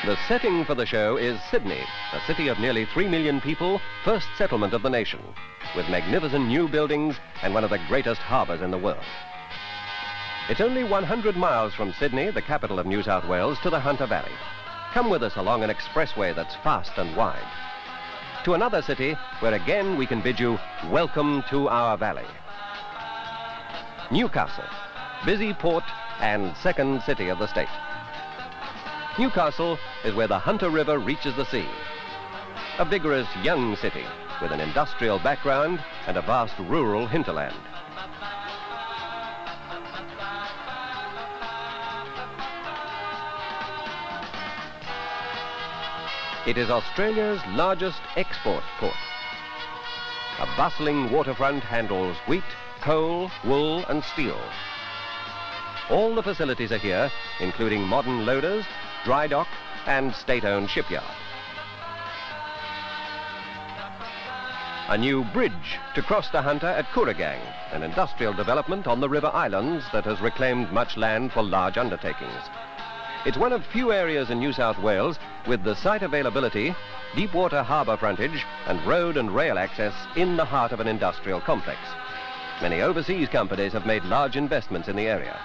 The setting for the show is Sydney, a city of nearly 3 million people, first settlement of the nation, with magnificent new buildings and one of the greatest harbours in the world. It's only 100 miles from Sydney, the capital of New South Wales, to the Hunter Valley. Come with us along an expressway that's fast and wide, to another city where again we can bid you welcome to our valley. Newcastle, busy port and second city of the state. Newcastle is where the Hunter River reaches the sea. A vigorous young city with an industrial background and a vast rural hinterland. It is Australia's largest export port. A bustling waterfront handles wheat, coal, wool and steel. All the facilities are here, including modern loaders, dry dock and state-owned shipyard. A new bridge to cross the Hunter at Kooragang, an industrial development on the River Islands that has reclaimed much land for large undertakings. It's one of few areas in New South Wales with the site availability, deep water harbour frontage and road and rail access in the heart of an industrial complex. Many overseas companies have made large investments in the area.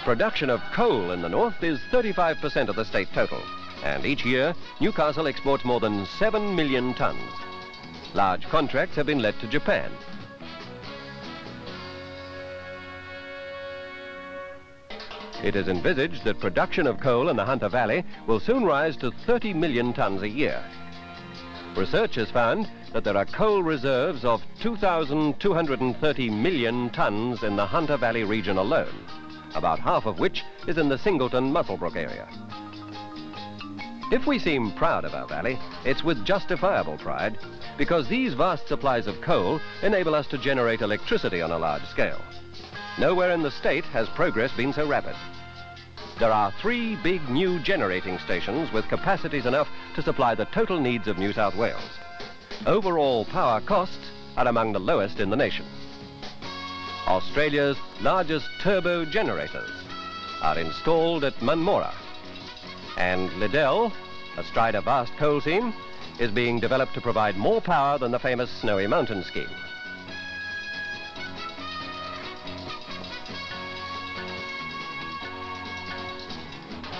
Production of coal in the north is 35% of the state total, and each year Newcastle exports more than 7 million tonnes. Large contracts have been let to Japan. It is envisaged that production of coal in the Hunter Valley will soon rise to 30 million tonnes a year. Research has found that there are coal reserves of 2,230 million tonnes in the Hunter Valley region alone, about half of which is in the Singleton-Muswellbrook area. If we seem proud of our valley, it's with justifiable pride, because these vast supplies of coal enable us to generate electricity on a large scale. Nowhere in the state has progress been so rapid. There are 3 big new generating stations with capacities enough to supply the total needs of New South Wales. Overall power costs are among the lowest in the nation. Australia's largest turbo generators are installed at Munmora, and Liddell, astride a vast coal seam, is being developed to provide more power than the famous Snowy Mountain scheme.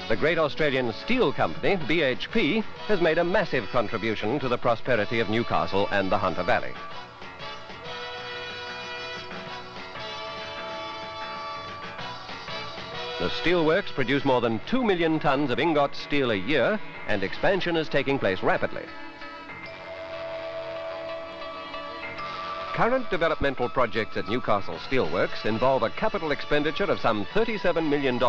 The great Australian steel company, BHP, has made a massive contribution to the prosperity of Newcastle and the Hunter Valley. The steelworks produce more than 2 million tonnes of ingot steel a year, and expansion is taking place rapidly. Current developmental projects at Newcastle Steelworks involve a capital expenditure of some $37 million.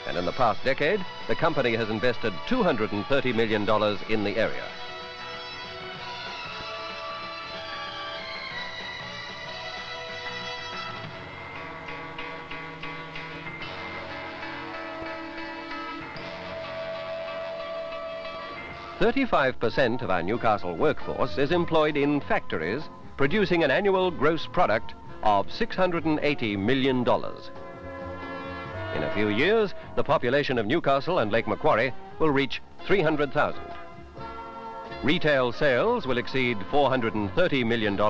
And in the past decade, the company has invested $230 million in the area. "35% of our Newcastle workforce is employed in factories, producing an annual gross product of $680 million. In a few years, the population of Newcastle and Lake Macquarie will reach 300,000. Retail sales will exceed $430 million,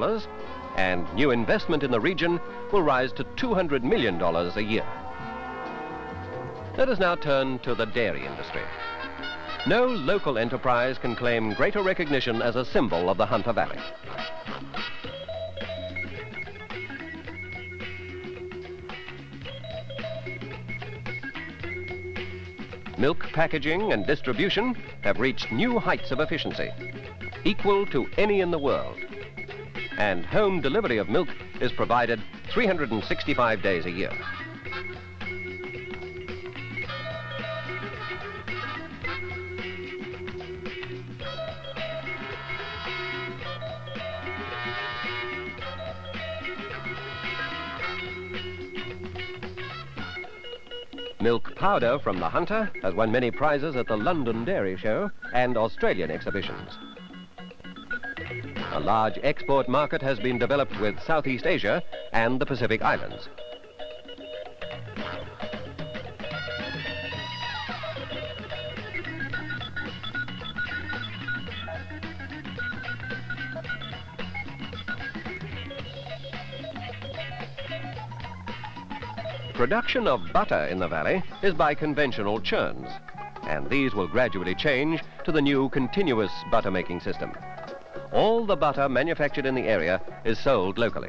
and new investment in the region will rise to $200 million a year. Let us now turn to the dairy industry. No local enterprise can claim greater recognition as a symbol of the Hunter Valley. Milk packaging and distribution have reached new heights of efficiency, equal to any in the world. And home delivery of milk is provided 365 days a year. Milk powder from the Hunter has won many prizes at the London Dairy Show and Australian exhibitions. A large export market has been developed with Southeast Asia and the Pacific Islands. production of butter in the valley is by conventional churns, and these will gradually change to the new continuous butter-making system. All the butter manufactured in the area is sold locally.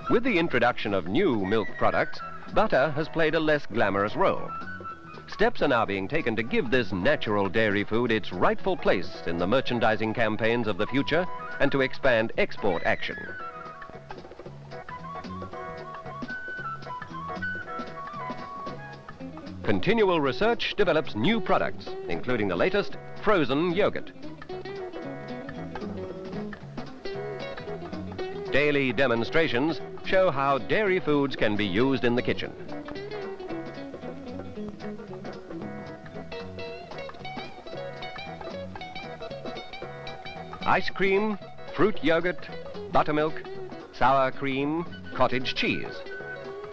With the introduction of new milk products, butter has played a less glamorous role. Steps are now being taken to give this natural dairy food its rightful place in the merchandising campaigns of the future and to expand export action. Continual research develops new products, including the latest frozen yogurt. Daily demonstrations show how dairy foods can be used in the kitchen. Ice cream, fruit yogurt, buttermilk, sour cream, cottage cheese.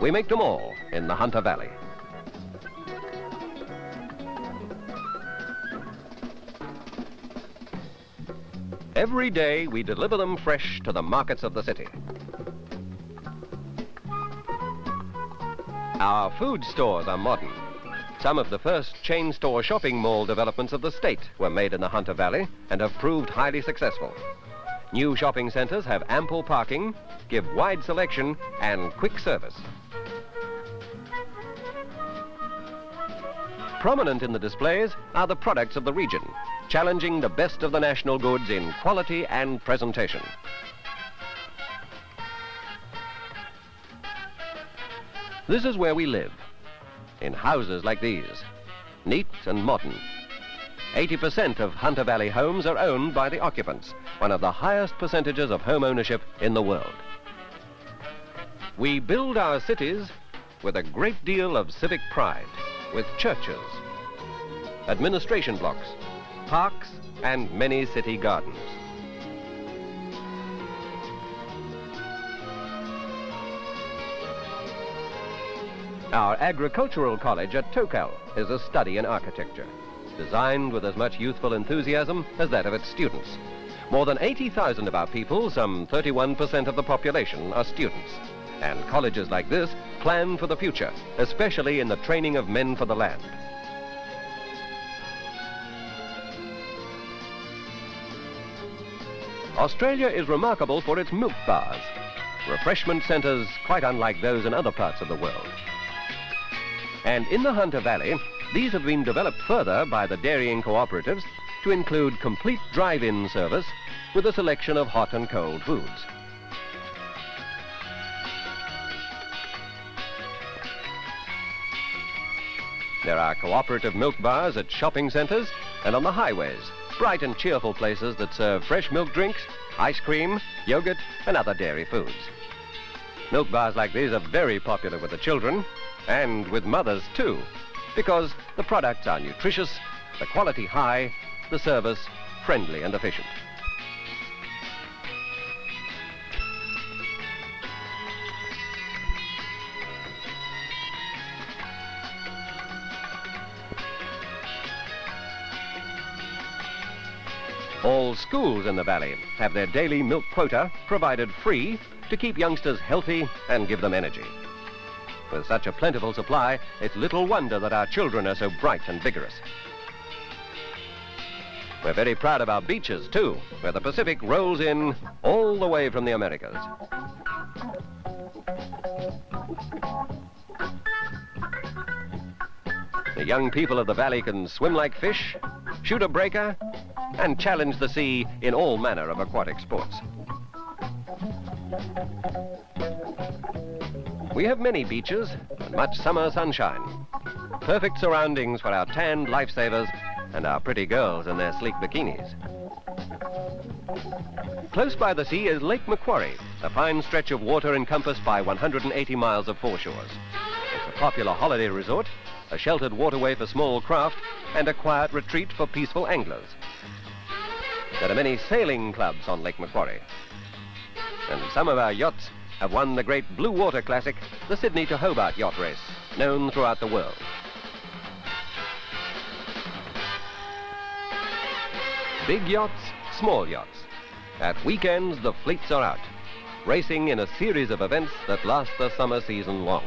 We make them all in the Hunter Valley. Every day we deliver them fresh to the markets of the city. Our food stores are modern. Some of the first chain store shopping mall developments of the state were made in the Hunter Valley and have proved highly successful. New shopping centers have ample parking, give wide selection and quick service. Prominent in the displays are the products of the region, challenging the best of the national goods in quality and presentation. This is where we live, in houses like these, neat and modern. 80% of Hunter Valley homes are owned by the occupants, one of the highest percentages of home ownership in the world. We build our cities with a great deal of civic pride, with churches, administration blocks, parks, and many city gardens. Our agricultural college at Tocal is a study in architecture, designed with as much youthful enthusiasm as that of its students. More than 80,000 of our people, some 31% of the population, are students. And colleges like this plan for the future, especially in the training of men for the land. Australia is remarkable for its milk bars, refreshment centers quite unlike those in other parts of the world. And in the Hunter Valley, these have been developed further by the dairying cooperatives to include complete drive-in service with a selection of hot and cold foods. There are cooperative milk bars at shopping centers and on the highways, bright and cheerful places that serve fresh milk drinks, ice cream, yogurt, and other dairy foods. Milk bars like these are very popular with the children and with mothers too, because the products are nutritious, the quality high, the service friendly and efficient. All schools in the valley have their daily milk quota provided free to keep youngsters healthy and give them energy. With such a plentiful supply, it's little wonder that our children are so bright and vigorous. We're very proud of our beaches too, where the Pacific rolls in all the way from the Americas. The young people of the valley can swim like fish, shoot a breaker, and challenge the sea in all manner of aquatic sports. We have many beaches and much summer sunshine. Perfect surroundings for our tanned lifesavers and our pretty girls in their sleek bikinis. Close by the sea is Lake Macquarie, a fine stretch of water encompassed by 180 miles of foreshores. It's a popular holiday resort, a sheltered waterway for small craft, and a quiet retreat for peaceful anglers. There are many sailing clubs on Lake Macquarie, and some of our yachts have won the great Blue Water Classic, the Sydney to Hobart yacht race, known throughout the world. Big yachts, small yachts, At weekends, the fleets are out, racing in a series of events that last the summer season long.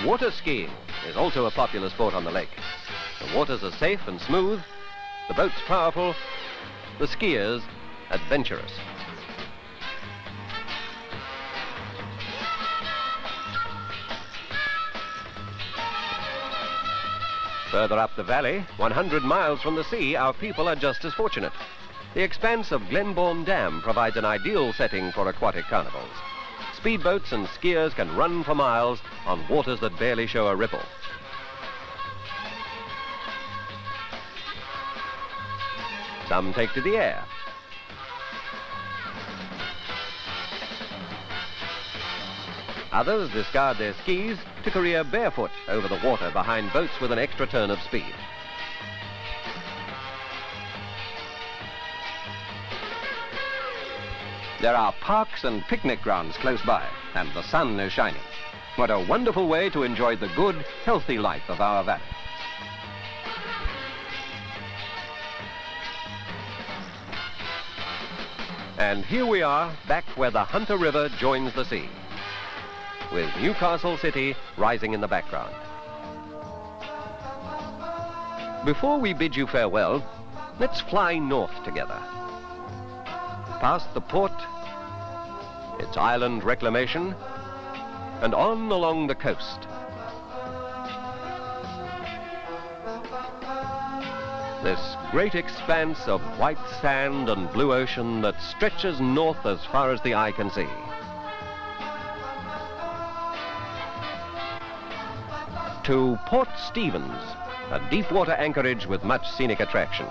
Water skiing is also a popular sport on the lake. The waters are safe and smooth, the boats powerful, the skiers adventurous. Further up the valley, 100 miles from the sea, our people are just as fortunate. The expanse of Glenbourne Dam provides an ideal setting for aquatic carnivals. Speedboats and skiers can run for miles on waters that barely show a ripple. Some take to the air. Others discard their skis to career barefoot over the water behind boats with an extra turn of speed. There are parks and picnic grounds close by, and the sun is shining. What a wonderful way to enjoy the good, healthy life of our valley. And here we are, back where the Hunter River joins the sea, with Newcastle City rising in the background. Before we bid you farewell, let's fly north together. Past the port, its island reclamation, and on along the coast. This great expanse of white sand and blue ocean that stretches north as far as the eye can see. To Port Stephens, a deep water anchorage with much scenic attraction.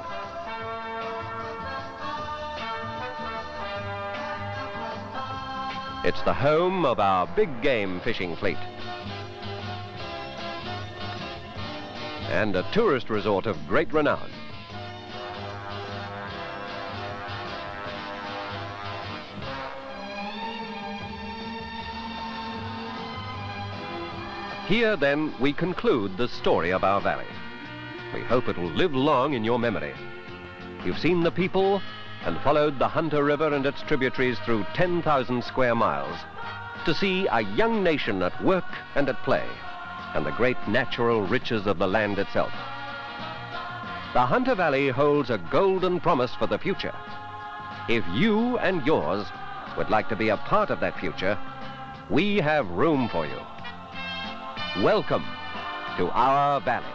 It's the home of our big game fishing fleet. And a tourist resort of great renown. Here, then, we conclude the story of our valley. We hope it will live long in your memory. You've seen the people and followed the Hunter River and its tributaries through 10,000 square miles to see a young nation at work and at play, and the great natural riches of the land itself. The Hunter Valley holds a golden promise for the future. If you and yours would like to be a part of that future, we have room for you. Welcome to our valley.